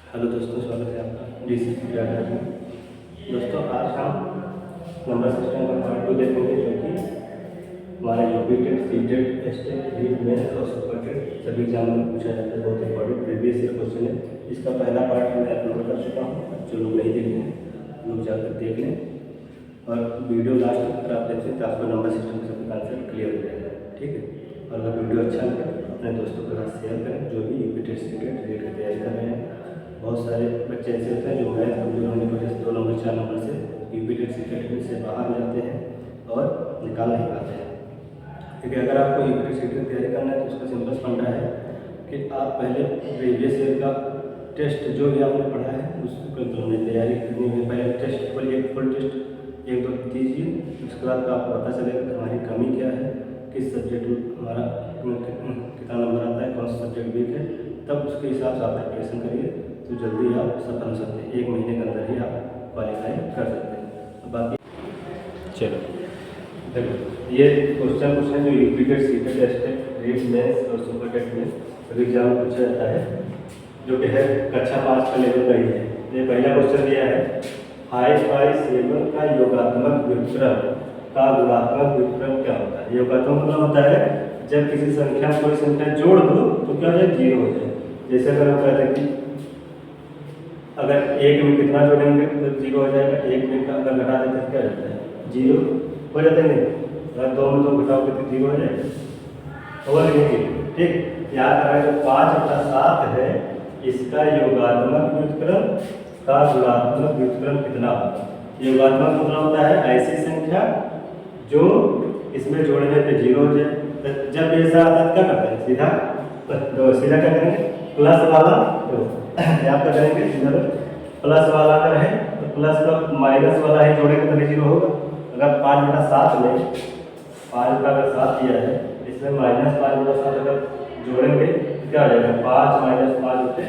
Hello दोस्तों, स्वागत है आपका DCC डाटा में। दोस्तों, आज हम नंबर सिस्टम का पार्ट 2 देखेंगे, जो कि हमारा UPTET, CTET, STET, REET, mains और सुपरटेट सभी एग्जाम में पूछा जाता है। बहुत इंपॉर्टेंट प्रीवियस ईयर क्वेश्चन है। इसका पहला पार्ट मैं अपलोड कर चुका हूँ। जो लोग नहीं देखे हैं लोग जाकर देख लें, और वीडियो लास्ट तक अगर आप देखते हैं तो आपको नंबर सिस्टम का सभी कॉन्सेप्ट क्लियर हो जाएगा। ठीक है, और अगर वीडियो अच्छा लगे तो अपने दोस्तों के साथ शेयर करें जो भी यूपीटेट, सीटेट, रीड की तैयारी कर रहे हैं। बहुत सारे बच्चे ऐसे होते हैं जो मैथ कमजोर होने की वजह से 2 नंबर 4 नंबर से यूपीटेट, सीटेट में से बाहर हो जाते हैं और निकाल नहीं पाते हैं। क्योंकि अगर आपको यूपीटेट, सीटेट की तैयारी करना है तो उसका सिंपल फंडा है कि आप पहले प्रीवियस ईयर का टेस्ट जो भी आपने पढ़ा है उसको हमने तैयारी करनी है। पहले टेस्ट पर एक फुल टेस्ट 1-2 दीजिए, उसके बाद आपको पता चलेगा कि हमारी कमी क्या है, किस सब्जेक्ट में हमारा कितना नंबर आता है, कौन सा सब्जेक्ट वीक है। तब उसके हिसाब से आप प्रिपरेशन करिए तो जल्दी आप सफल हो सकते हैं। 1 महीने के अंदर ही आप क्वालिफाई कर सकते हैं। बाकी चलो देखो, ये क्वेश्चन जो UPTET, CTET, STET, REET, mains और सुपरटेट में सभी एग्जाम में पूछा जाता है, जो कि है कक्षा 5 का लेवल का ही है। ये पहला क्वेश्चन दिया है, 5/7 का योगात्मक व्युत्क्रम का गुणात्मक व्युत्क्रम क्या होता है। योगात्मक मतलब होता है जब किसी संख्या में कोई संख्या जोड़ दो तो क्या हो जाए, 0 हो जाए। जैसे अगर हम कहते हैं कि अगर 1 में कितना जोड़ेंगे तो 0 हो जाएगा, 1 में का अगर घटा देते तो क्या हो जाता है, 0 हो जाता है। नहीं, अगर 2 में 2 घटाओगे तो 0 हो जाएगा, होगा नहीं। ठीक, याद रखना जो 5/7 है इसका योगात्मक व्युत्क्रम का गुणात्मक व्युत्क्रम कितना होगा। योगात्मक मतलब होता है ऐसी संख्या जो इसमें जोड़ने पे 0 हो जाए। तो जब ऐसा आता है क्या करते हैं, सीधा क्या करेंगे, प्लस वाला यहाँ पर करेंगे, इधर प्लस वाला अगर है तो प्लस का माइनस वाला ही जोड़ेंगे तो 0 होगा। अगर 5/7 में 5/7 दिया है, इसमें -5/7 अगर जोड़ेंगे तो क्या हो जाएगा, 5 - 5 होते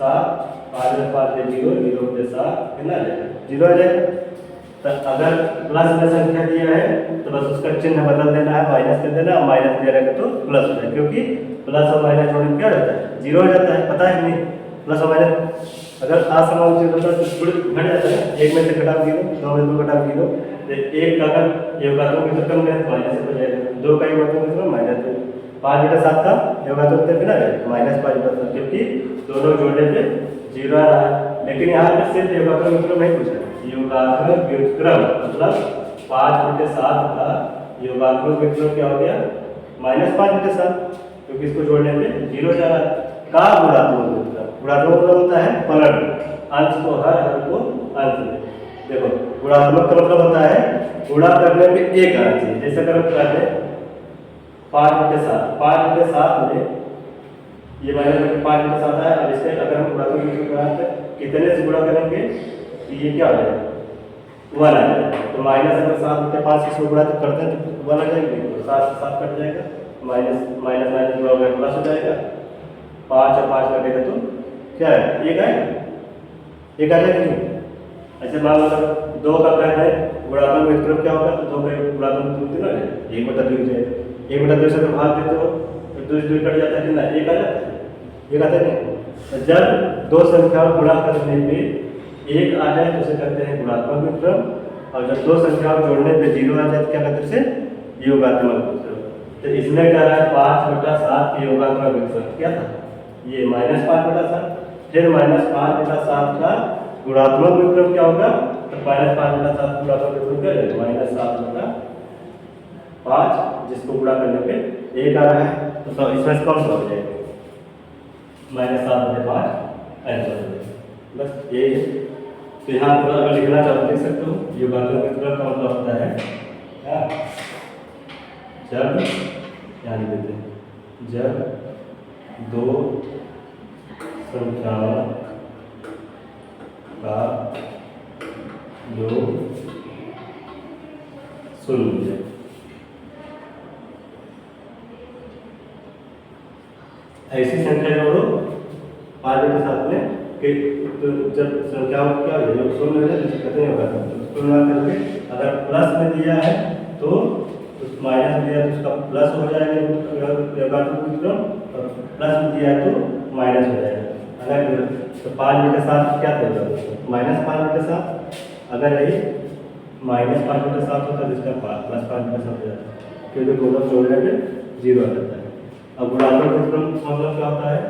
7, 5 में 5 से 0, 0 होते 7, कितना आ जाएगा, 0 आ जाएगा। तो अगर प्लस में संख्या दिया है तो बस उसका चिन्ह बदल देना है, माइनस कर देना, और माइनस दिया रहेगा तो प्लस हो जाए, क्योंकि प्लस और माइनस जोड़ने क्या रहता है, 0 हो जाता है। पता है कि नहीं, प्लस और माइनस अगर असमान चिन्ह होता है तो घट जाता है। 1 में से घटाओ 0, 2 में 2 घटाओ 0, तो 1 का अगर योगात्मक व्युत्क्रम है तो माइनस हो जाएगा, 2 का योगात्मक व्युत्क्रम माइनस है, 5/7 का योगात्मक कितना है, -5/7, क्योंकि दोनों जोड़ने पे 0 आ रहा है। लेकिन यहाँ पे सिर्फ योगात्मक व्युत्क्रम नहीं पूछा है। योगात्मक व्युत्क्रम मतलब 5/7 का योगात्मक व्युत्क्रम क्या हो गया, -5/7, क्योंकि इसको जोड़ने पे 0 जा रहा है। का गुणात्मक व्युत्क्रम, गुणात्मक मतलब होता है पलट, अंश को हर को अंश में। देखो, गुणात्मक का मतलब होता है गुणा करने में 1 आना चाहिए। जैसे अगर हम कहते हैं 5/7 में ये -5/7 है, और इससे अगर हम गुणात्मक व्युत्क्रम बनाते हैं कितने से गुणा करेंगे तो ये क्या हो जाएगा, 1 आ जाएगा। तो माइनस अगर 7/5 इसको गुणा तो करते हैं तो 1 आ जाएगा, तो 7 से 7 कट जाएगा, माइनस गुणा होगा प्लस हो जाएगा, 5 और 5 कटेगा तो क्या है, 1 आएगा, 1 आ जाएगा। ऐसे मान लो 2 का कहना है गुणात्मक व्युत्क्रम क्या होगा, तो 2 का गुणात्मक कितना है, 1/2 हो जाएगा। 1/2 से अगर भाग देते हो तो 2 से 2 कट जाता है, कितना 1 आ जाता है, 1 आता है। जब 2 संख्याओं गुणा करने पे 1 आ जाए तो उसे कहते हैं गुणात्मक व्युत्क्रम, और जब 2 संख्याओं जोड़ने पे 0 आ जाए तो क्या कहते हैं उसे, योगात्मक व्युत्क्रम। तो इसमें क्या रहा है, 5/7 के योगात्मक व्युत्क्रम क्या था, ये -5/7, फिर -5/7 का गुणात्मक व्युत्क्रम क्या होगा, तो -5/7 गुणात्मक व्युत्क्रम क्या है, -7/5, जिसको गुणा करने पे 1 आ रहा है, तो इसमें कौन सा हो जाएगा, -7/5 आंसर हो जाएगा। बस यही है। तो यहाँ थोड़ा अगर लिखना चाहो देख सकते हो, योगात्मक व्युत्क्रम का मतलब होता है जब, यहाँ लिख देते हैं, जब 2 संख्याओं का योग 0 है। ऐसी संख्या जोड़ो 5/7 में कि तो जब संख्याओं क्या हो जाए, 0 हो जाए तो कहते हैं उसको ना करके अगर प्लस में दिया है तो माइनस में दिया तो उसका प्लस हो जाएगा योगात्मक व्युत्क्रम, और प्लस में दिया है तो माइनस हो जाएगा। अगर तो 5/7 क्या देगा, -5/7। अगर ये -5/7 होता है, जिसका +5/7 हो जाता है, क्योंकि दोनों जोड़ने पे 0 आ जाता है। अब गुणात्मक व्युत्क्रम मतलब क्या होता है,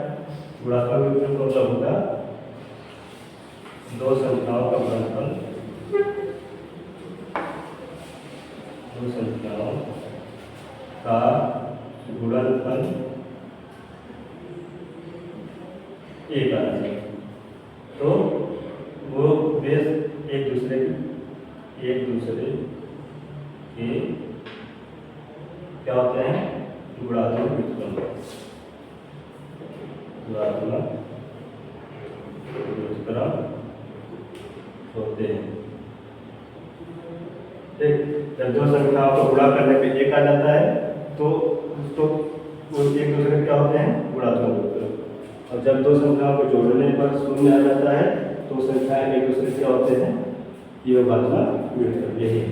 गुणात्मक व्युत्क्रम मतलब होगा दो संख्याओं का गुणनफल, दो संख्याओं का गुणनफल एक आना चाहिए। तो वो बेस एक दूसरे के क्या होते हैं, गुणात्मक व्युत्क्रम, गुणात्मक व्युत्क्रम होते हैं। ठीक, जब दो संख्याओं को गुणा करने पे एक आ जाता है तो वो एक दूसरे क्या होते हैं, गुणात्मक व्युत्क्रम। और जब दो संख्याओं को जोड़ने पर शून्य आ जाता है तो संख्याएं एक दूसरे क्या होते हैं, ये भाज्यात्मक व्युत्क्रम। यही है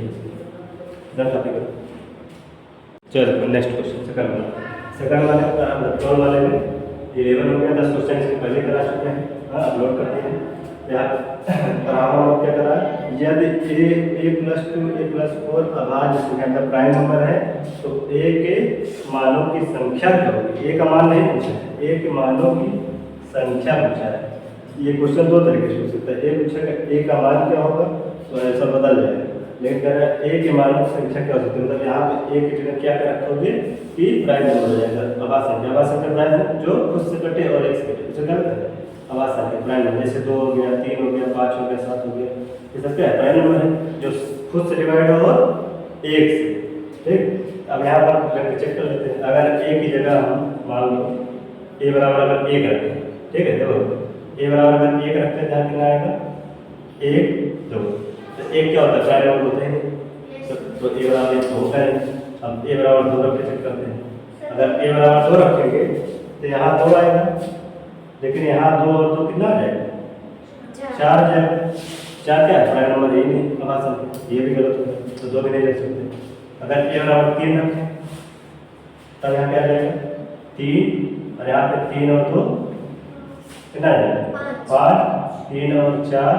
चलो नेक्स्ट क्वेश्चन, सेकंड वाले में 11 हो गया, 10 क्वेश्चन इसके पहले करा चुके हैं। हाँ, अपलोड करते हैं यहाँ पर। क्या करा, यदि a+2 a+4 अभाज्य संख्या प्राइम नंबर है तो a के मानों की संख्या क्या होगी। a का मान नहीं पूछा है, a के मानों की संख्या पूछा है। ये क्वेश्चन दो तरीके से हो सकता है, a पूछेगा a का मान क्या होगा तो ऐसा बदल जाएगा, लेकिन कह रहा है a के मानों की संख्या क्या हो सकती है, मतलब यहाँ पे a की जगह क्या रखोगे कि प्राइम नंबर हो जाएगा, अभाज्य संख्या प्राइम जो खुद से कटे और एक से कटे, उसे क्या कहते हैं, अभाज्य संख्या प्राइम नंबर। जैसे 2 हो गया, 3 हो गया, 5 हो गया, 7 हो गया, ये सब क्या है, प्राइम नंबर है जो खुद से डिवाइड हो और एक से। ठीक, अब यहाँ पर चेक कर लेते हैं। अगर a की जगह हम मान लो a बराबर अगर 1 रखें, ठीक है, देखो a बराबर अगर 1 रखते हैं, ध्यान कितना आएगा, 1 2, तो 1 क्या होता है, प्राइम नंबर होता है, तो a बराबर 1 होता है। अब a बराबर 2 रख के चेक करते हैं। अगर a बराबर 2 रखेंगे तो यहाँ 2 आएगा, लेकिन यहाँ 2 और 2 कितना आ जाएगा, 4 जाएगा। 4 क्या है, प्राइम नंबर, यही नहीं अभाज्य संख्या, ये भी गलत होगा, तो 2 भी नहीं रख सकते। अगर a बराबर 3 रखें तब यहाँ क्या आ जाएगा, 3, और यहाँ पे 3 और 2 कितना आ जाएगा, 5, 3 और 4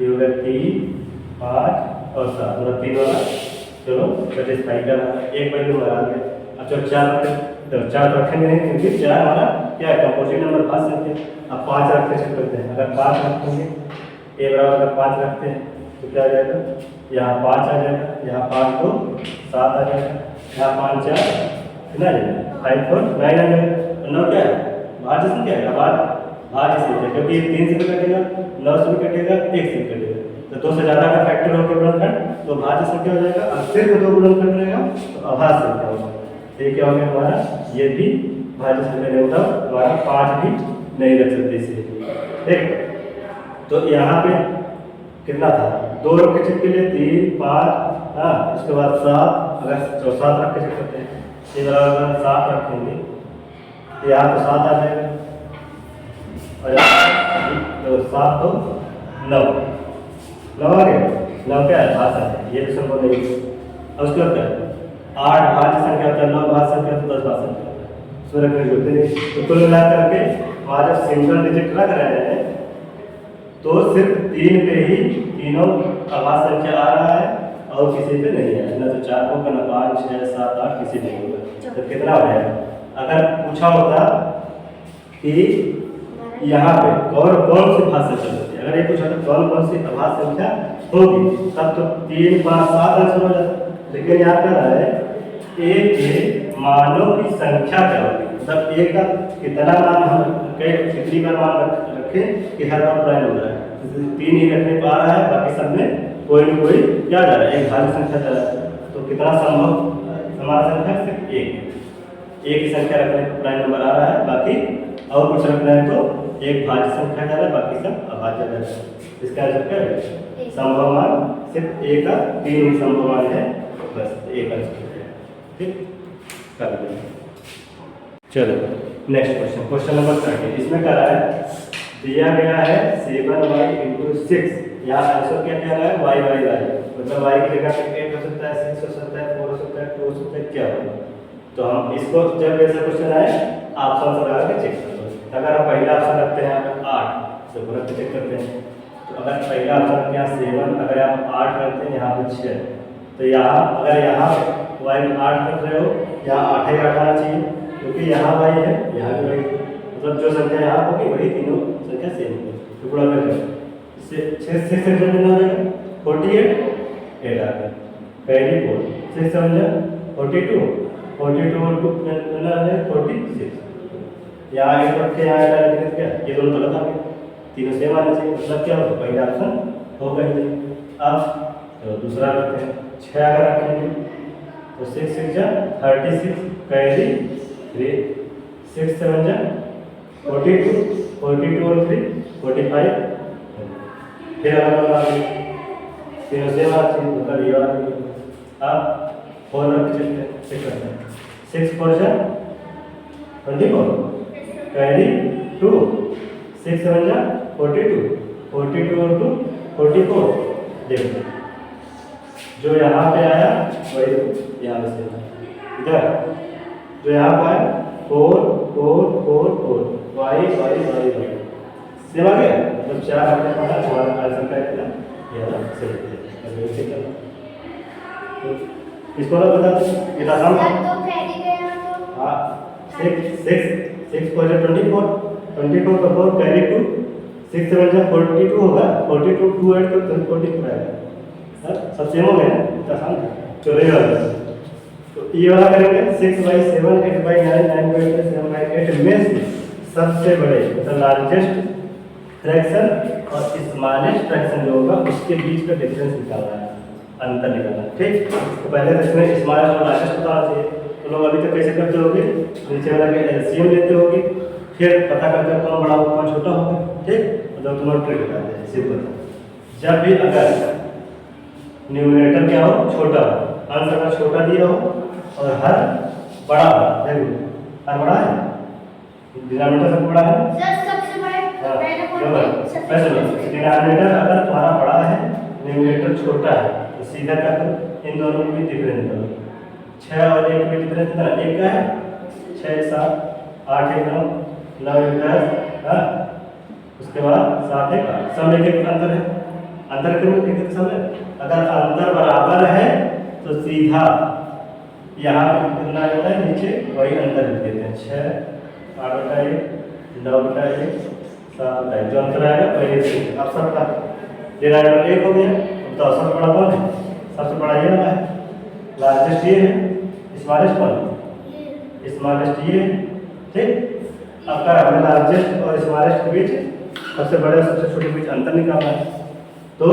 ये हो गया 3, 5 और 7, मतलब 3 वाला चलो सेटिस्फाई कर रहा है, एक वैल्यू हमारा आ गया। अब जब 4 रखें तो 4 रखेंगे नहीं, क्योंकि 4 हमारा क्या है, कंपोजिट नंबर भाज्य संख्या। अब 5 रख के चेक करते हैं। अगर 5 रखेंगे, a बराबर अगर 5 रखते हैं तो क्या आ जाएगा, यहाँ 5 आ जाएगा, यहाँ 5 को 7 आ जाएगा, यहाँ 5 4 कितना आ जाएगा, 5 4 9 आ जाएगा। तो 9 क्या है, भाज्य संख्या है, भाज्य संख्या, क्योंकि 3 से भी कटेगा, 9 से भी कटेगा, 1 से भी कटेगा, तो 2 से ज़्यादा का फैक्टर होकर गुणनखंड तो भाज्य संख्या हो जाएगा। और सिर्फ 2 गुणनखंड रहेगा तो अभाज्य संख्या होगा। ये क्या हो गया हमारा, ये भी भाज्य संख्या नहीं होता, हमारा 5 भी नहीं रख सकते इसलिए। ठीक, तो यहाँ पे कितना था, 2 रख के चेक के लिए 3 5, हाँ, उसके बाद 7, अगर 7 रख के चेक करते हैं, ये बराबर 7 रखेंगे तो यहाँ तो 7 आ जाएगा, और तो 7 तो 9 आ गया, 9 क्या है, भाज्य संख्या, ये भी संभव नहीं है। अब उसके बाद क्या है, 8 भाज्य संख्या होता है, 9 भाज्य संख्या तो 10 भाज्य संख्या, उसमें रखने की जरूरत नहीं। तो कुल मिला करके वहाँ जब सिंगल डिजिट रख रहे हैं तो सिर्फ 3 पे ही तीनों अभाज्य संख्या आ रहा है और किसी पे नहीं है, ना तो 4 होगा, ना 5 6 7 8 किसी पे नहीं होगा। तो कितना हो जाएगा, अगर पूछा होता कि यहाँ पे कौन सी भाज्य संख्या होती है, अगर ये पूछा तो कौन सी अभाज्य संख्या होगी, तब तो 3 5 7 आंसर हो जाता। लेकिन यहाँ कर रहा है a के मानों की संख्या क्या होगी, मतलब a का कितना मान हम कितनी बार मान रखें कि हर बार प्राइम हो रहा है, 3 ही रखने पा रहा है, बाकी सब में कोई न कोई क्या जा रहा है, एक भाज्य संख्या जा रहा है। तो कितना संभव हमारा संख्या, सिर्फ 1 की संख्या रखने पर प्राइम नंबर आ रहा है, बाकी और कुछ रखना है तो एक भाज्य संख्या जा रहा है, बाकी सब अभाज्य जा रहा है। इसका आंसर क्या है, संभव मान सिर्फ a का 3 ही संभव मान है, बस एक आंसर है। ठीक, कर देंगे। चलो नेक्स्ट क्वेश्चन नंबर 30। इसमें क्या रहा है, दिया गया है 7y × 6, यहाँ आंसर क्या कह रहा है, y, मतलब y की जगह पे 8 हो सकता है, 6 हो सकता है, 4 हो सकता है, 2 हो सकता है, क्या होगा। तो हम इसको जब ऐसा क्वेश्चन आए ऑप्शन से लगा के चेक कर लो। अगर हम पहला ऑप्शन रखते हैं पूरा चेक करते हैं। तो अगर पहला ऑप्शन यहाँ 7, अगर आप 8 रखते हैं यहाँ पे 6, तो यहाँ अगर यहाँ y 8 रख रहे हो, यहाँ 8 ही 8 आना चाहिए, क्योंकि यहाँ y है यहाँ भी y है, मतलब जो संख्या यहाँ होगी वही तीनों संख्या सेम होगी। तो गुणा करके इससे 6 से कितना हो जाएगा 48, 8 आ गया, कैरी 4, 6 7 जा 42, 42 और 2 कितना आ जाएगा 46। यहाँ 8 रख के यहाँ डाल क्या, ये दोनों गलत आ गए, तीनों सेम आना चाहिए, मतलब क्या होगा पहला ऑप्शन होगा ही। अब तो दूसरा रखते हैं 6 अगर रखेंगे तो 6 6 जा 36, कैरी 3, 6 7 जा 42, 42 और 3 45, फिर अलग आ गए, तीनों सेम आना चाहिए, मतलब ये वाला। अब 4 रख के चेक करते हैं, 6 4 जा 24, कैरी 2, 6 7 जा 42, 42 और 2 44। देखो जो यहाँ पे आया वही यहाँ से इधर, जो यहाँ पे आया 4 4 4 4 y y y y same आ गया, मतलब 4 हमने पढ़ा, हमारा आंसर क्या निकला, ये वाला सही है। इसको ना बता दो, ये आसान है। हाँ 6 4 24, 24 का 4 कैरी 2, 6 7 जा 42 होगा, 42 2 ऐड करो तो 44 आएगा। सब सेम हो गया, आसान था। चलो ये वाला, तो ये वाला करेंगे 6/7, 8/9, 9/10, 7/8 में से सबसे बड़े मतलब लार्जेस्ट फ्रैक्शन और स्मॉलेस्ट फ्रैक्शन जो होगा उसके बीच का डिफरेंस निकालना है, अंतर निकालना है, ठीक। तो पहले इसमें स्मॉलेस्ट और लार्जेस्ट पता होना चाहिए। तो लोग अभी तक कैसे करते होंगे, नीचे वाला के एलसीएम लेते होंगे, फिर पता करते कौन बड़ा होगा कौन छोटा होगा, ठीक। मतलब तुम्हारा ट्रिक बताते हैं सिंपल। जब भी अगर न्यूमरेटर क्या हो छोटा हो, आंसर का छोटा दिया हो और हर बड़ा हो, देखो हर बड़ा है, डिनोमिनेटर सबसे बड़ा है, सबसे बड़ा डिनोमिनेटर अगर तुम्हारा बड़ा है न्यूमरेटर छोटा है तो सीधा क्या करो इन दोनों में डिफरेंस करो, 6 और 1 में डिफरेंस कितना, 1 का है, 6 7 8 1 9 9 1 10, हाँ उसके बाद 7 1 सब में एक अंतर है, अंतर क्यों एक समय, अगर अंतर बराबर है तो सीधा यहाँ पे कितना होता है नीचे वही अंतर लिख देते हैं, 6 8/1 9/1 7/1 जो अंतर आएगा पहले से अब सबका डिनोमिनेटर 1 हो गया। तो सबसे बड़ा कौन है, सबसे बड़ा ये वाला है, लार्जेस्ट ये है, स्मॉलेस्ट कौन, स्मॉलेस्ट ये है, ठीक। अब क्या हमें लार्जेस्ट और स्मॉलेस्ट के बीच सबसे बड़े और सबसे छोटे के बीच अंतर निकालना है। तो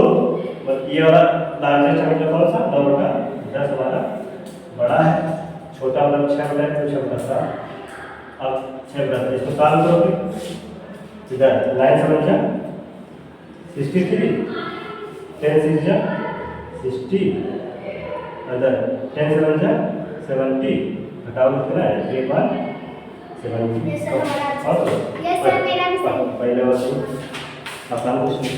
ये वाला लार्जेस्ट हमें कौन सा 9/10 हमारा बड़ा है, छोटा मतलब 6/2 6/7। अब 6/10 इसको सॉल्व करोगे, इधर 9 7 जा 63, 10 6 जा 60, इधर 10 7 जा 70, घटाओ कितना है 3 1 70। पहले वाला आसान क्वेश्चन।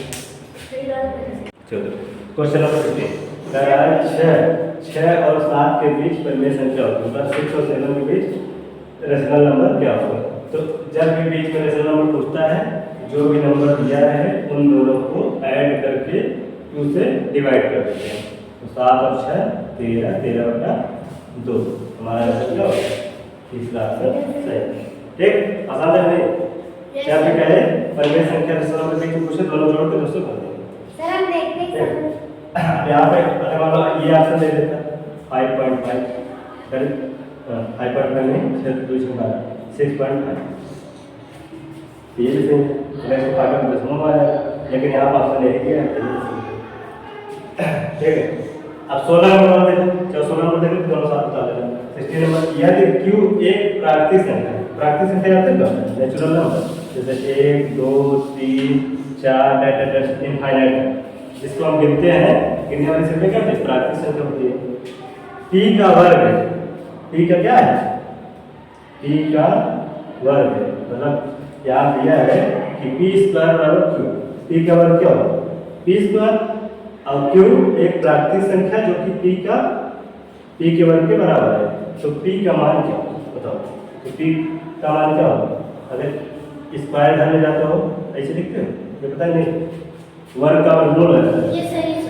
चलो क्वेश्चन नंबर 15, 6 और 7 के बीच परिमेय संख्या होती है, मतलब 6 और 7 के बीच रेशनल नंबर क्या होगा। तो जब भी बीच में रेशनल नंबर पूछता है, जो भी नंबर दिया है उन दोनों को ऐड करके 2 से डिवाइड कर देते हैं। तो 7 और 6 13, 13/2 हमारा आंसर क्या होगा, तीसरा आंसर सही, ठीक। आसान है नहीं, क्या भी कहे परिमेय संख्या रेशनल नंबर के बीच पूछे दोनों जोड़ के दोस्तों कर देंगे। सर हम देखते हैं यहाँ पे अगर मान लो ये ऑप्शन दे देता 5.5, फिर 5.5 नहीं सिर्फ 6.5, ये भी सही है, अगर इसको काटा तो 10 आ जाएगा, लेकिन यहाँ पर ऑप्शन नहीं दिया है, ठीक है। अब 16 नंबर देखो, जब 16 नंबर देखो दोनों साथ बता देना। 16 नंबर यदि Q एक प्राकृतिक संख्या है, प्राकृतिक संख्या आते हैं नेचुरल नंबर, जैसे 1 2 3 4 डाटा इनफाइनाइट है, जिसको हम गिनते हैं, गिनने वाली संख्या क्या होती है, प्राकृतिक संख्या होती है। p का वर्ग है, p का क्या है, p का वर्ग है, मतलब यहाँ दिया है कि p² बराबर q, p का वर्ग क्या होगा p², और q एक प्राकृतिक संख्या जो कि p के वर्ग के बराबर है। तो p का मान क्या होगा बताओ, तो p का मान क्या होगा, अगर स्क्वायर धरने जाते हो ऐसे लिखते हो ये पता नहीं, वर्ग का वर्गमूल है। ये सही है।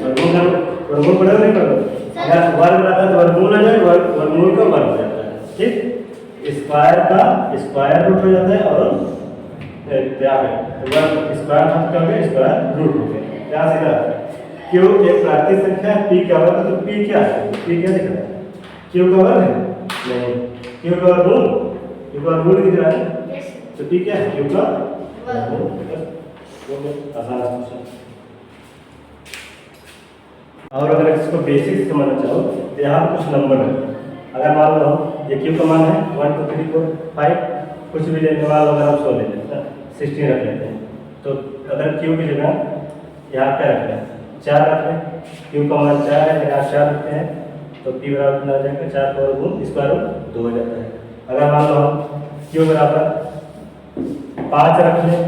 वर्गमूल पढ़ो नहीं पढ़ो? अगर वर्ग आता है तो वर्गमूल आ जाए, वर्गमूल का वर्ग हो जाता है, ठीक। स्क्वायर का स्क्वायर रूट हो जाता है और क्या है वर्ग स्क्वायर रूट क्या हो गया, स्क्वायर रूट हो गया। क्या सीधा क्यों एक प्राकृतिक संख्या है, पी क्या होगा, तो पी क्या है, पी क्या दिख रहा है, क्यू का वर्ग है नहीं, क्यू का वर्गमूल, क्यू का वर्गमूल दिख रहा है, तो पी क्या है, क्यू का वर्गमूल। आसान क्वेश्चन। और अगर इसको बेसिक समझना चाहो तो यहाँ कुछ नंबर है, अगर मान लो ये क्यू का मान है 1 2 3 4 5, कुछ भी लेने मान लो अगर हम 100 ले लेते हैं, 16 रख लेते हैं, तो अगर क्यू की जगह यहाँ क्या रख लें, 4 रख लें, क्यू का मान 4 है, यहाँ 4 रखते हैं तो पी बराबर कितना हो जाएगा, 4 का वर्गमूल स्क्वायर रूट 2 हो जाता है। अगर मान लो हम क्यू बराबर 5 रख लें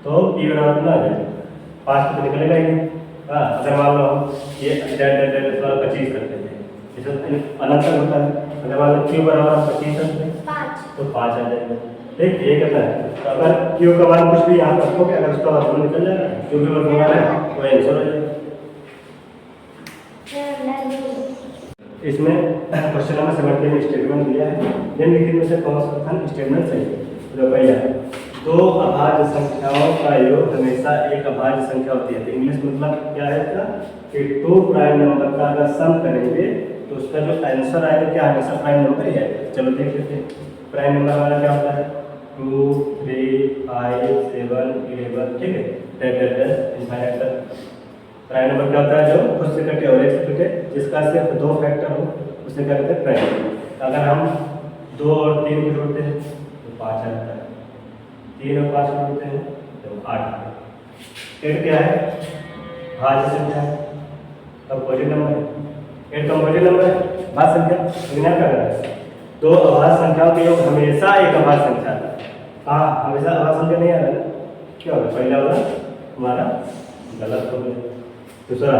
तो पी बराबर कितना आ जाएगा, 5 तो निकलेगा ही नहीं। हाँ, अगर मान लो हम ये 25 रख लेते हैं, इसमें अनंत होता है, अगर मान लो क्यू बराबर 25 रख लें 5 तो 5 आ जाएगा, ठीक। ये कहता है तो अगर क्यू का मान कुछ भी यहाँ रखोगे, अगर उसका वर्गमूल निकल जाएगा, जो भी वर्गमूल है वो आंसर हो जाएगा। इसमें क्वेश्चन नंबर 17 में स्टेटमेंट दिया है, निम्नलिखित में से कौन सा कथन स्टेटमेंट सही है। रुपया दो अभाज्य संख्याओं का योग हमेशा एक अभाज्य संख्या होती है। तो इंग्लिश मतलब क्या है इसका कि 2 प्राइम नंबर का अगर सम करेंगे तो उसका जो आंसर आएगा क्या हमेशा प्राइम नंबर ही आएगा। चलो देख लेते हैं, प्राइम नंबर वाला क्या होता है 2 3 5 7 11, ठीक है, डेड इनफाइनाइट तक। प्राइम नंबर क्या होता है जो खुद से कटे और एक से कटे, जिसका सिर्फ 2 फैक्टर हो उसे क्या कहते हैं प्राइम नंबर। अगर हम 2 और 3 को जोड़ते हैं तो 5 आता है, 3 और 5 को जोड़ते हैं तो 8 आता है। 8 क्या है, भाज्य संख्या है, कंपोजिट नंबर है। 8 कंपोजिट नंबर है, भाज्य संख्या, लेकिन क्या कर रहा है, 2 अभाज्य संख्याओं के योग हमेशा एक अभाज्य संख्या आता है। हाँ, हमेशा अभाज्य संख्या नहीं आ रहा है, क्या होगा, पहला वाला हमारा गलत हो गया। दूसरा,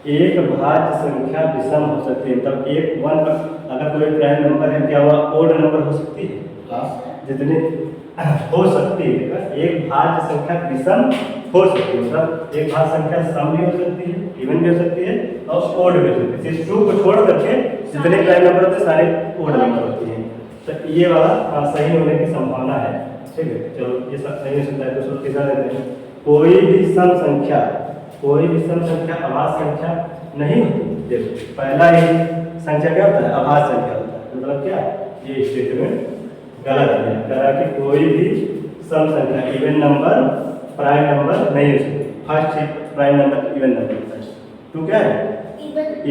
एक भाज्य संख्या विषम हो सकती है, तब एक 1 पर अगर कोई प्राइम नंबर है क्या वह ओड नंबर हो सकती है, हाँ जितने हो सकती है। एक भाज्य संख्या विषम हो सकती है, मतलब एक भाज्य संख्या सम भी हो सकती है, इवन भी हो सकती है और ओड भी हो सकती है। सिर्फ 2 को छोड़ करके जितने प्राइम नंबर होते हैं सारे ओड नंबर होती हैं। तो ये वाला सही होने की संभावना है, ठीक है। चलो ये सब नहीं हो सकता है, तो तीसरा देते हैं, कोई भी सम संख्या, कोई भी सम संख्या अभाज्य संख्या नहीं होती। देखो पहला ही संख्या क्या होता है, अभाज्य संख्या होता है, मतलब क्या ये स्टेटमेंट गलत है। कह रहा कि कोई भी सम संख्या इवन नंबर प्राइम नंबर नहीं हो सकती। First prime number even number होता है, 2 क्या है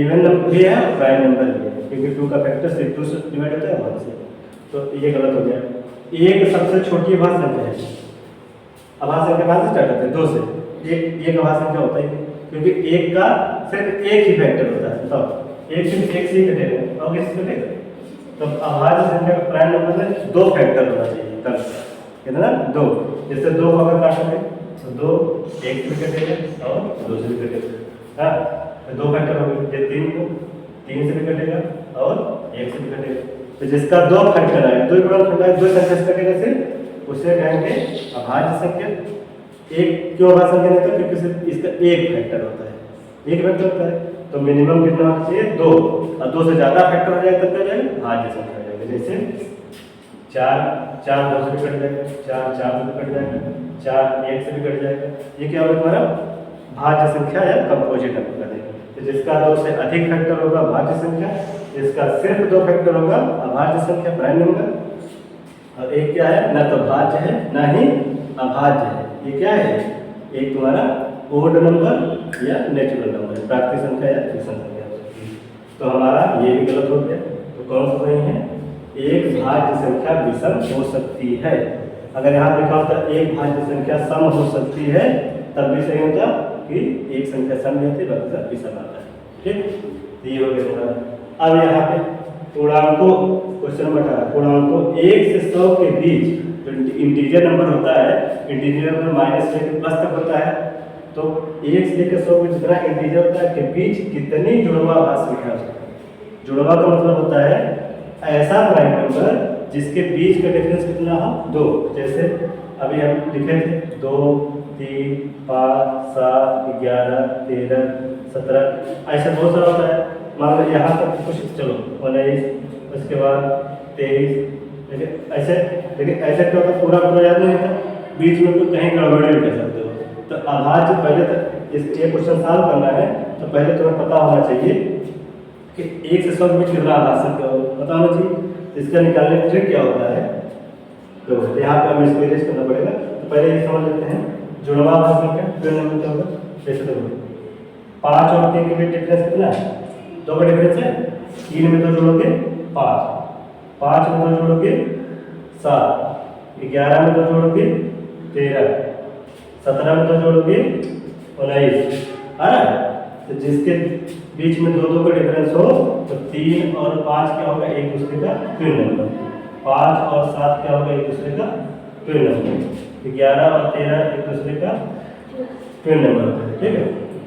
इवन नंबर भी है और प्राइम नंबर भी है, क्योंकि 2 का फैक्टर सिर्फ 2 से डिवाइड होता है 1 से, तो ये गलत हो गया। एक सबसे छोटी अभाज्य संख्या है, अभाज्य संख्या कहाँ से स्टार्ट होता है, 2 से। एक अभाज्य संख्या होता है क्योंकि एक का सिर्फ एक ही फैक्टर होता है, तो एक सिर्फ एक से ही कटेगा और किससे कटेगा, तो अभाज्य संख्या का प्राइम नंबर में 2 फैक्टर होना चाहिए, तब कितना 2। जैसे 2 को अगर काटोगे तो 2 एक से भी कटेगा और 2 से भी कटेगा, हाँ तो 2 फैक्टर हो गए। 3 को 3 से भी कटेगा और 1 से भी कटेगा, तो जिसका 2 फैक्टर आए, 2 संख्या से कटेगा सिर्फ उसे कहेंगे अभाज्य संख्या। एक क्यों अभाज्य संख्या नहीं, क्योंकि सिर्फ इसका एक फैक्टर होता है, एक फैक्टर होता है, तो मिनिमम कितना होना चाहिए 2, और 2 से ज्यादा फैक्टर हो जाए तब क्या जाएगा भाज्य संख्या हो जाएगा। जैसे 4 2 से भी कट जाएगा, 4 4 से भी कट जाएगा, 4 1 से भी कट जाएगा, ये क्या होगा तुम्हारा भाज्य संख्या या कंपोजिट नंबर का देगा। तो जिसका 2 से अधिक फैक्टर होगा भाज्य संख्या, जिसका सिर्फ 2 फैक्टर होगा अभाज्य संख्या प्राइम नंबर, और एक क्या है ना तो भाज्य है ना ही अभाज्य है, ये क्या है एक तुम्हारा ओड नंबर या नेचुरल नंबर, प्राकृतिक संख्या या विषम संख्या हो सकती है। तो हमारा ये भी गलत हो गया, तो कौन सा सही है, एक भाज्य संख्या विषम हो सकती है। अगर यहाँ लिखा होता एक भाज्य संख्या सम हो सकती है तब भी सही होता कि एक संख्या सम नहीं होती बाकी सब विषम आता है, ठीक। ये हो गया तुम्हारा। अब यहाँ पे पूर्णांकों, क्वेश्चन नंबर 18, पूर्णांकों 1 से 100 के बीच जो इंटीजर नंबर होता है, इंटीजर नंबर माइनस से प्लस तक होता है, तो 1 से लेकर 100 में जितना इंटीजर होता है के बीच कितनी जुड़वा भाज्य संख्या हो सकती है। जुड़वा का मतलब होता है ऐसा प्राइम नंबर जिसके बीच का डिफरेंस कितना हो 2। जैसे अभी हम लिखे थे 2, 3, 5, 7, 11, 13, 17 ऐसे बहुत सारा होता है। मान लो यहाँ तक कुछ चलो 19, उसके बाद 23, लेकिन ऐसे क्या होता है पूरा पूरा याद नहीं होता, बीच में तो कहीं गड़बड़ी भी कर सकते हो। तो आधार जो पहले तक ये क्वेश्चन सॉल्व करना है तो पहले तुम्हें पता होना चाहिए कि 1 से 100 के बीच कितना आधार संख्या हो, पता होना चाहिए। इसका निकालने का ट्रिक क्या होता है, तो यहाँ पे हमें इसको इरेज करना पड़ेगा। तो पहले ये समझ लेते हैं जुड़वा आधार संख्या जो नंबर क्या होगा। जैसे देखो 5 और 3 के बीच डिफरेंस कितना है, 2 का डिफरेंस है। 3 में 2 जोड़ोगे 5, 5 में 2 जोड़ोगे 7, 11 में 2 जोड़ोगे 13, 17 में 2 जोड़ोगे 19, है ना। तो जिसके बीच में 2 का डिफरेंस हो तो 3 और 5 क्या होगा, एक दूसरे का ट्विन नंबर। 5 और 7 क्या होगा, एक दूसरे का ट्विन नंबर। 11 और 13 एक दूसरे का ट्विन नंबर होता है, ठीक है,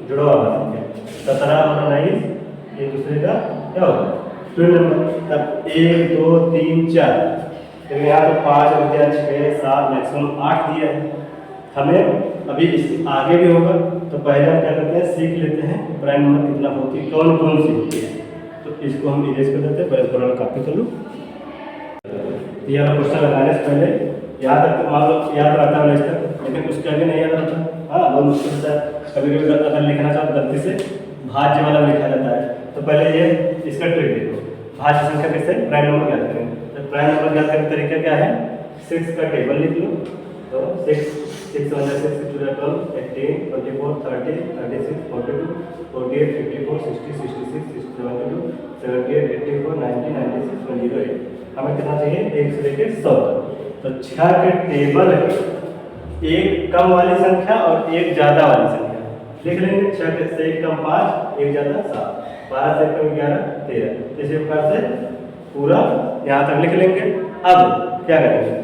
जुड़ा हुआ है। 17 और 19 एक दूसरे का क्या होगा, ट्विन नंबर। तब 1, 2, 3, 4, तो यहाँ तो 5 हो गया, 6, 7, मैक्सिमम 8 दिया है हमें। अभी इस आगे भी होगा तो पहले हम क्या करते हैं, सीख लेते हैं प्राइम नंबर कितना होती है, कौन कौन सी होती है। तो इसको हम इरेज कर देते हैं, पहले थोड़ा कॉपी कर लो। ये वाला क्वेश्चन लगाने से पहले यहाँ तक मान लो याद रहता है तक, लेकिन उसके आगे नहीं याद रहता। हाँ, बहुत मुश्किल होता है। कभी कभी अगर लिखना चाहो तो गलती से भाज्य वाला लिखा जाता है। तो पहले ये इसका ट्रिक देखो, भाज्य संख्या कैसे प्राइम नंबर ज्ञात करें। तो प्राइम नंबर ज्ञात करने का तरीका क्या है, 6 का टेबल लिख लो। तो 6 6 1 6 6 2 12 18 24 30 36 42 48 54 60 66 72 78 84 90 96 108। हमें कितना चाहिए, 1 से लेकर 100 तक। तो 6 के टेबल एक कम वाली संख्या और एक ज्यादा वाली संख्या लिख लेंगे। 6 से 1 कम 5, 1 ज्यादा 7, 12 से 1 कम 11 13। इसी प्रकार से पूरा यहाँ तक लिख लेंगे। अब क्या करेंगे,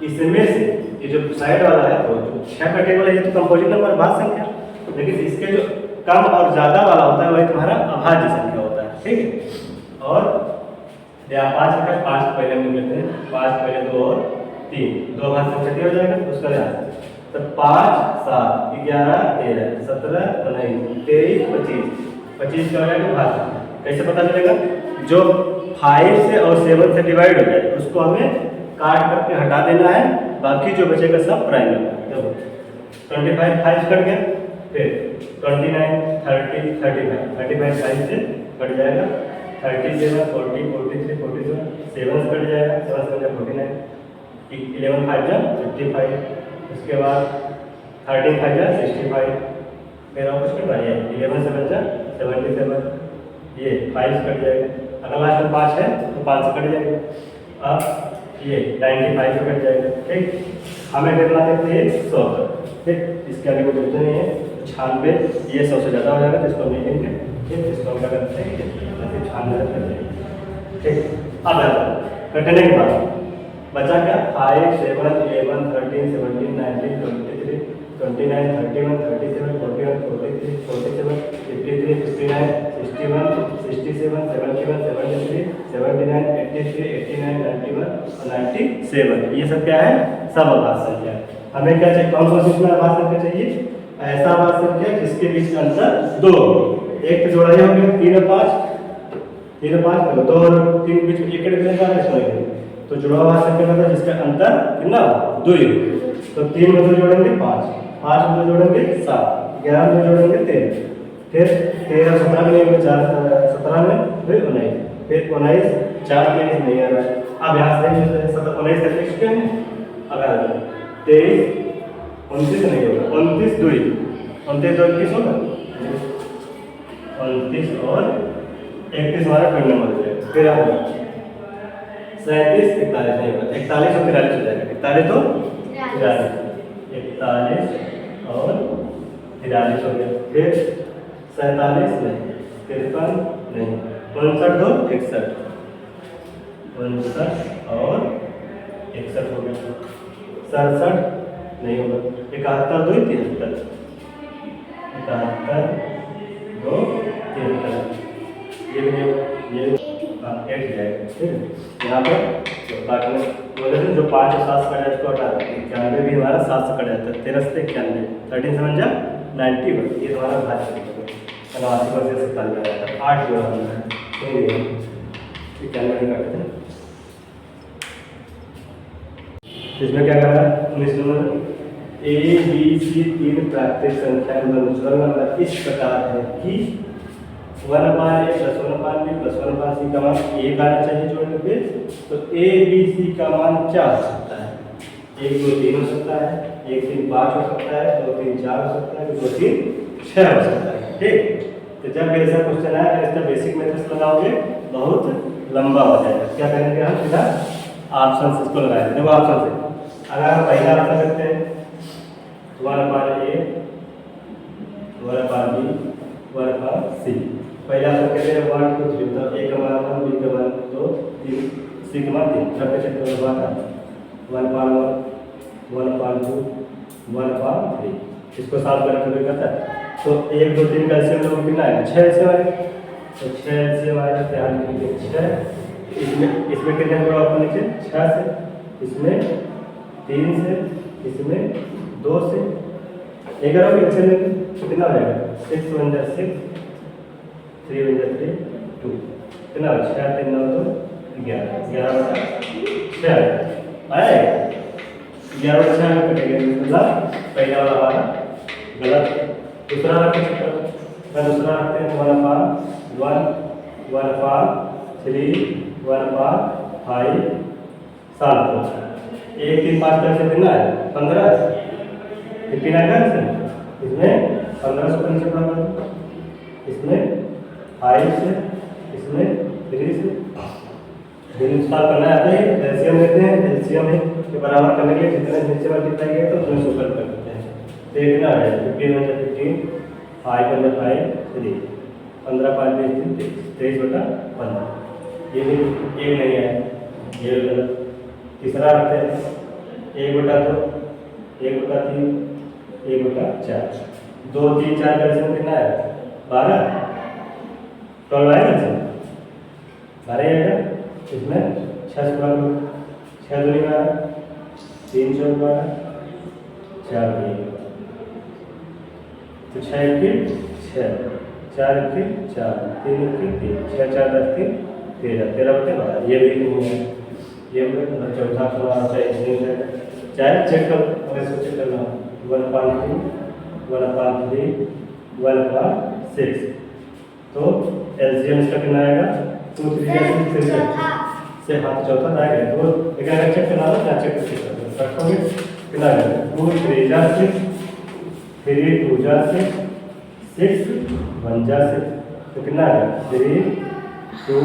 इसमें से ये जो साइड वाला है तो 6 का टेबल है, ये तो कंपोजिट नंबर भाज्य संख्या, लेकिन इसके जो कम और ज्यादा वाला होता है वही तुम्हारा अभाज्य संख्या होता है, ठीक है। और यहाँ 5 है, 5 पहले हम लिख लेते हैं। 5 पहले 2 और 3, 2 भाज्य संख्या हो जाएगा, उसका ध्यान। तो 5 7 11 13 17 19 23 25 25 का हो जाएगा भाज्य। कैसे पता चलेगा, जो 5 से और 7 से डिवाइड हो जाए उसको हमें काट करके हटा देना है, बाकी जो बचेगा सब प्राइम नंबर। देखो 25 5 कट गया, फिर 29 30 35 35 5 से कट जाएगा, 37 40 43 47 7 कट जाएगा, 7 से 49, 11 5 जा 55, उसके बाद 13 5 जा 65, फिर और कुछ कट रहा है 11 7 जा 77, ये 5 कट जाएगा। अगर लास्ट में 5 है तो 5 से कट जाएगा। अब ये 95 कट जाएगा, ठीक। हमें कितना देते हैं, 100 तक, ठीक। इसके आगे कोई देते नहीं है, 96, ये 100 से ज़्यादा हो जाएगा तो इसको नहीं लेंगे, ठीक। इसको हम क्या करते हैं, 96 कर देंगे, ठीक। अब कटने के बाद बचा क्या, 5 7 11 13 17 19 23 29 31 37 41 43 47 53 59 61 67 71 73 79 83 89 91 और 97। ये सब क्या है, सब आभाज्य संख्या है। हमें क्या चाहिए, कौन कौन सी आभाज्य संख्या चाहिए, ऐसा आभाज्य संख्या जिसके बीच का अंतर 2, एक तो जोड़ा ही हो गया 3 और 5, 3 और 5 2 और 3 बीच में एक डिफरेंस आ रहा है, तो जुड़ा हुआ संख्या मतलब जिसका अंतर कितना 2 ही। तो 3 में 2 जोड़ेंगे 5, 5 में 2 जोड़ेंगे 7, 11 में 2 जोड़ेंगे 13, फिर 13 17 में 4 17 में फिर 19, फिर 19 4 के नहीं आ रहा है। अब यहाँ से 19 तक लिख चुके हैं। अब 23 29 नहीं होगा, 29 2 29 2 21 होगा, 29 और 31 हमारा ट्विन नंबर हो जाएगा। फिर आप 37 41 नहीं होगा, 41 और 43 हो जाएगा, 41 तो 43, 41 और 43 हो गया। फिर 47 नहीं, 53 नहीं, 59 2 61, 59 और 61 हो गया, 67 नहीं होगा, 71 2 73, 71 2 73, ये भी नहीं होगा, ये 8 जाएगा, ठीक है। यहाँ पर जो 5 और 7 का उसको हटा देंगे, 91 भी हमारा 7 से कट जाता है, 13 से 91, 13 7 जा 91, ये तुम्हारा भाज्य 89 से 47 आ जाता है, 8 जोड़ा बनना है, तो 91 काटते हैं। इसमें क्या कर रहा है 19 नंबर, ए बी सी 3 प्राकृतिक संख्या नंबर इस प्रकार है कि 1/a + 1/b + 1/c का मान 1 आना चाहिए जोड़ने पे, तो ए बी सी का मान क्या हो सकता है, 1 2 3 हो सकता है, 1 3 5 हो सकता है, 2 3 4 हो सकता है, 2 3 6 हो सकता है। ठीक, तो जब ऐसा क्वेश्चन आया तो इसका बेसिक मेथड्स लगाओगे बहुत लंबा हो जाएगा। क्या करेंगे हम सीधा ऑप्शन इसको लगाएंगे। देखो ऑप्शन से अगर हम पहला ऑप्शन करते हैं 1/a 1/b 1/c, पहला ऑप्शन कहते हैं 1 2 3, तो a का मान 1, b का मान 2, 3, c का मान 3, सब चेक करो बात 1/1 1/2 1/3, इसको सॉल्व करके भी करता है। तो 1 2 3 का एलसीएम लोग कितना है 6 एलसीएम है, तो 6 एलसीएम आएगा, ध्यान रखिए 6, इसमें कितने जोड़ा आपको नीचे 6 से, इसमें 3 से, इसमें 2 से, 11 के एलसीएम लेंगे कितना हो जाएगा 6 1 जा 6 3 1 जा 3 2, कितना हो 6 3 9 2 11 11/6 आएगा, 11/6 कटेगा, मतलब पहला वाला हमारा गलत है। दूसरा रखते हैं 1/1 1/3 1/5 7, 1 3 5 कैसे देना है 15, 15 आएगा इसमें 15 से नीचे पड़ा, इसमें 5 से, इसमें 3 से, सॉल्व करना आता है। एलसीएम लेते हैं, एलसीएम के बराबर करने के लिए जितने नीचे मल्टीप्लाई किया तो उसमें सुपर कर देते हैं, तो ये कितना है 15 1 15 5 1 5 3 15 5 23 23/15, ये भी एक नहीं है, ये गलत। तीसरा रखते हैं 1/2 1/3 1/4, 2 3 4 का एलसीएम कितना है 12 12 आएगा एलसीएम 12 आएगा, इसमें 6 से गुणा करो, 6 दूनी 12 3 4 12 4 2, तो 6 1 6 4 1 4 3 1 3 6 4 10 3 13 13/12, ये भी नहीं है, ये चौथा सवाल चाहिए चाहे चेक करो, अगर इसको चेक करना 1/3 1/3 1/6, तो एलसीएम इसका कितना आएगा 2 3 6 से हाथ चौथा आएगा, तो लेकिन अगर चेक करना हो तो चेक कर रखोगे कितना आएगा 2 3 जा 6 3 2 जा 6 6 1 जा 6, तो कितना आएगा 3 2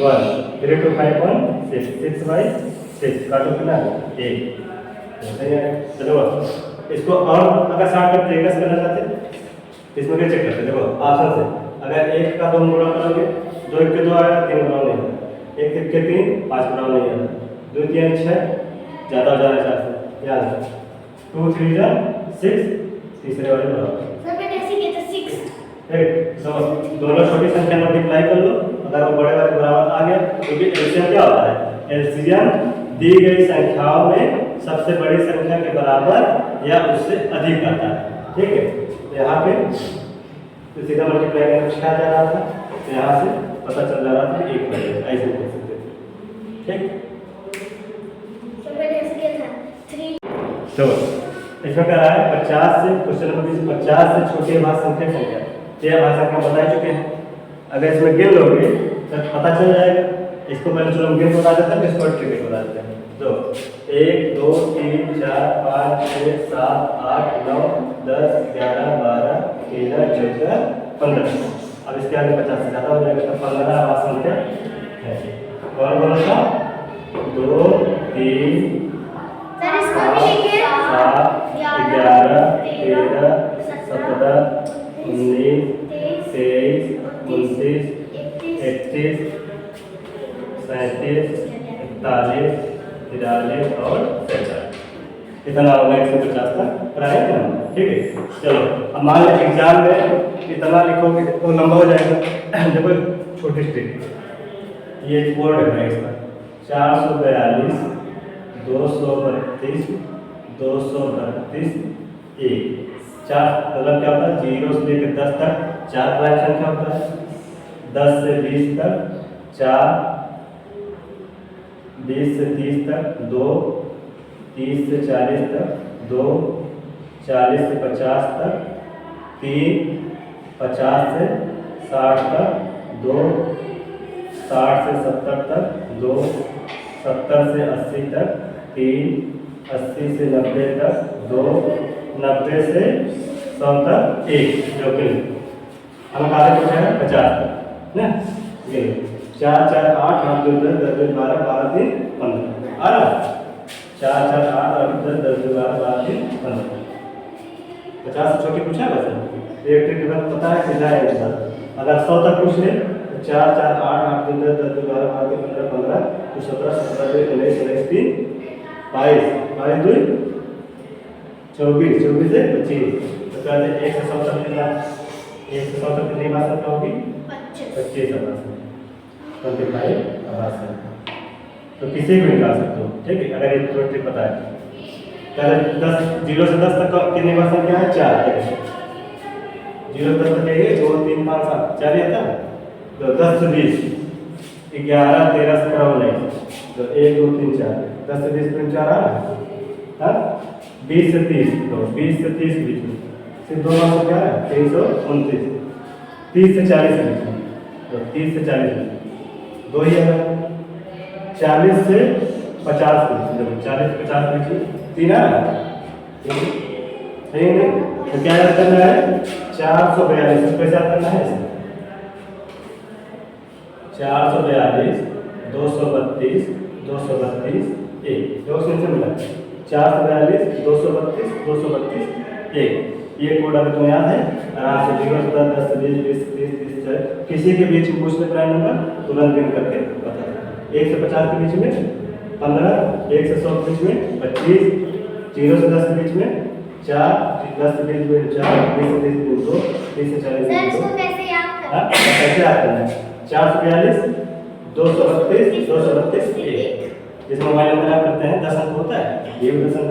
1 3 2 5 1 6 6/6 का तो कितना है 1, सही है। चलो इसको और अगर 60 का प्रेकस करना चाहते हैं इसमें क्या चेक करते हैं, देखो ऑप्शन से अगर 1 का 2 गुणा करोगे 2 1 के 2 आएगा 3 गुणा नहीं है, 1 1 के 3 5 गुणा नहीं है, 2 3 6 ज़्यादा हो जाएगा 4 से, याद है 2 3 जा 6, तीसरे वाले बराबर सर मैंने ऐसे किया था 6, ठीक, तो दोनों छोटी संख्या मल्टीप्लाई कर लो, अगर वो बड़े वाले बराबर आ गया, क्योंकि एलसीएम क्या होता है, एलसीएम दी गई संख्याओं में सबसे बड़ी संख्या के बराबर या उससे अधिक आता है, ठीक है। तो यहाँ पे तो सीधा मल्टीप्लाई करके 6 जा रहा था, तो यहाँ से पता चल रहा था 1 बनेगा, ऐसे कर सकते थे, ठीक। सर मैंने ऐसे किया था 3, तो इसमें क्या रहा है 50 से क्वेश्चन नंबर 50 से छोटी भाग संख्या संख्या, ये भाग संख्या बता चुके हैं, अगर इसमें गिन लोगे तो पता चल जाएगा। इसको पहले चलो हम गिन बता देते हैं, इसको ट्रिक बता देते हैं। तो 1 2 3 4 5 6 7 8 9 10 11 12 13 14 15, अब इसके आगे 50 से ज़्यादा हो जाएगा, तो 15 भाग संख्या है। कौन कौन सा 2 3 सर इसको भी लिखिए 7 11 13 17 19 23 29 31 37 41 43 और 47, इतना होगा 150 तक कराएंगे हम, ठीक है। चलो अब मान लो एग्जाम में इतना लिखोगे तो लंबा हो जाएगा। देखो छोटी स्ट्रिक ये बोर्ड है इसका 442 232 232 1 4 मतलब क्या होता है 0 से लेकर 10 तक 4 प्राइम संख्या होता है। 10 से 20 तक 4, 20 से 30 तक 2, 30 से 40 तक 2, 40 से 50 तक 3, 50 से 60 तक 2, 60 से 70 तक 2, 70 से 80 तक 3, 80 से 90 तक 2, 90 से 100 तक 1 जो कि हम आगे पूछा है 50 तक ना। ये 4 4 8 8 2 10 10 2 12 12 3 15 आ रहा 4 4 8 8 10 10 2 12 12 3 15 50 से छोटी पूछा है बस एक ट्रिक बात पता है सीधा है आंसर। अगर 100 तक पूछ ले तो 4 4 8 8 2 10 10 2 12 12 3 15 15 तो 17 17 2 19 19 3 22 22 2 24 24 से 25 तो कहते हैं 1 से 100 तक कितना 1 से 100 तक कितनी बार संख्या होगी 25 आवाज़ 25 आवाज़ तो किसी को निकाल सकते हो ठीक है अगर ये थोड़ा ट्रिक पता है। पहले 10 0 से 10 तक कितनी बार संख्या है 4 0 से 10 तक है 2 3 5 7 4 आता है तो 10 से 20 11 13 17 19 तो 1 2 3 4 10 से 20 3 4 आ रहा है 20 से 30 तो 20 से 30 के बीच में सिर्फ दो नंबर क्या है 329 30 से 40 के बीच में तो 30 से 40 में दो ही है 40 से 50 के बीच में 40 से 50 के बीच में 3 आ रहा है सही है तो क्या याद करना है 442 कैसे याद करना है 442 232 232 1 दो से मिला 442 232 232 1 ये कोड अगर तुम्हें याद है आराम से 0 से 10 से 20 20 30 30 किसी के बीच में पूछ ले प्राइम नंबर तुरंत गिन करके बता दो 1 से 50 के बीच में 15 1 से 100 के बीच में 25 0 से 10 के बीच में 4 10 से 20 में 4 20 से 30 में 2 30 से 40 में 2 कैसे याद करना कैसे याद करना है 442 232 232 1 जैसे मोबाइल नंबर याद करते हैं 10 अंक होता है ये भी 10 अंक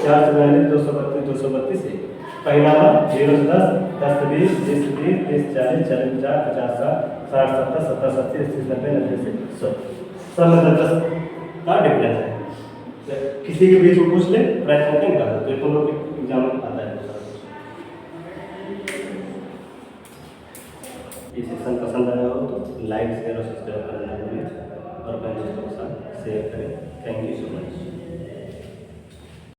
442 232 232 1 पहला 0 से 10 10 से 20 20 से 30 30 40 40 50 50 60 70 70 80 80 90 90 से 100 सब में 10 का डिफरेंस है तो किसी के बीच में पूछ ले प्राइस संख्या निकाल दो तो तुम लोग एग्जाम में आता है। ये सेक्शन पसंद आया हो तो लाइक शेयर और सब्सक्राइब करना ना भूलें और अपने दोस्तों के साथ शेयर करें। Thank you so much.